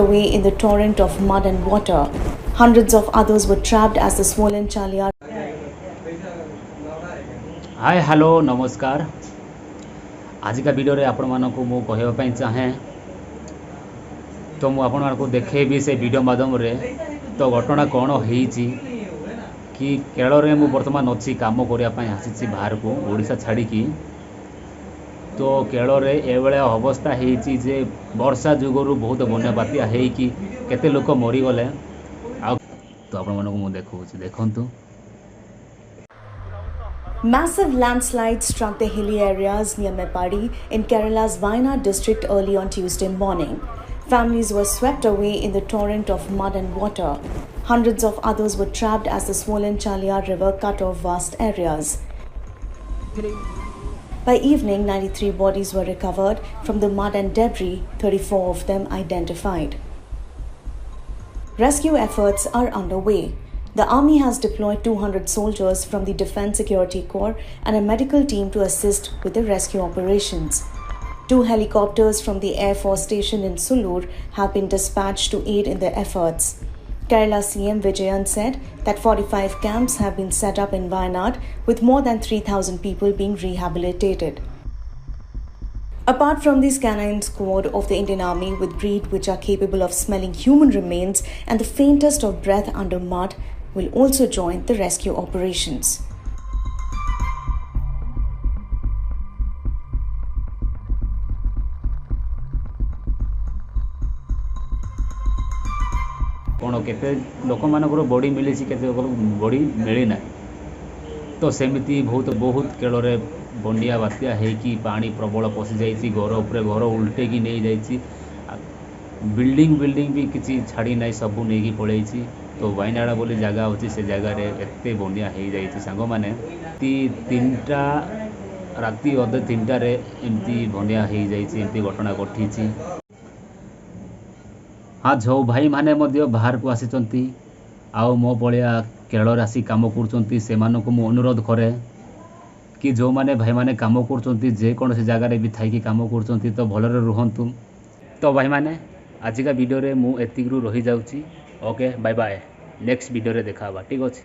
away in the torrent of mud and water. Hundreds of others were trapped as the swollen Chaliar. Hi hello नमस्कार। आज का video रे आपण मानक मु कहबा पई चाहे तो मु आपण मानक देखेबी से वीडियो माध्यम रे तो घटना कौन होईची कि केरल रे मु वर्तमान अच्छी काम करिया पई आसीची बाहर को ओडिशा छाड़ी की। तो केरल रे एवळे अवस्था होईची जे वर्षा जुगरु बहुत बन्या बात्या हेई कि केते लोक मरी गले आ तो आपण मानक मु देखौची देखंतु। Massive landslides struck the hilly areas near Mepadi in Kerala's Wayanad district early on Tuesday morning. Families were swept away in the torrent of mud and water. Hundreds of others were trapped as the swollen Chaliar River cut off vast areas. By evening, 93 bodies were recovered from the mud and debris, 34 of them identified. Rescue efforts are underway. The army has deployed 200 soldiers from the Defence Security Corps and a medical team to assist with the rescue operations. 2 helicopters from the Air Force Station in Sulur have been dispatched to aid in the efforts. Kerala CM Vijayan said that 45 camps have been set up in Wayanad with more than 3,000 people being rehabilitated. Apart from this canine squad of the Indian Army with breed which are capable of smelling human remains and the faintest of breath under mud will also join the rescue operations. कौन केते लोक मानकर body मिली केते body मिली ना तो सेमिति बहुत बहुत केरल रे बंडिया बात्या है कि पानी प्रबल पशि जाइए घर उपर घर उल्टे की नहीं जाइए बिल्डिंग भी किसी छाड़ी ना सबू नहीं पड़े। तो वायनाड बोली जगह होची से जगह एत बनिया हो जाइए सांग मैंने 3टा राति अधे 3टा रे एमती बनिया हो जाइए एमती घटना घटी। हाँ झौ भाई माने मध्य बाहर को आसी आओ मो पलिया केरल आसी काम कर से मु अनुरोध करे कि जो माने भाई माने काम कर जेकोसी जगार भी थी काम कर तो भलरे रुहतु। तो भाई माने आज का वीडियो रे मु एतिक रही जाऊँगी। Okay bye bye next video रे देखा ठीक अच्छे।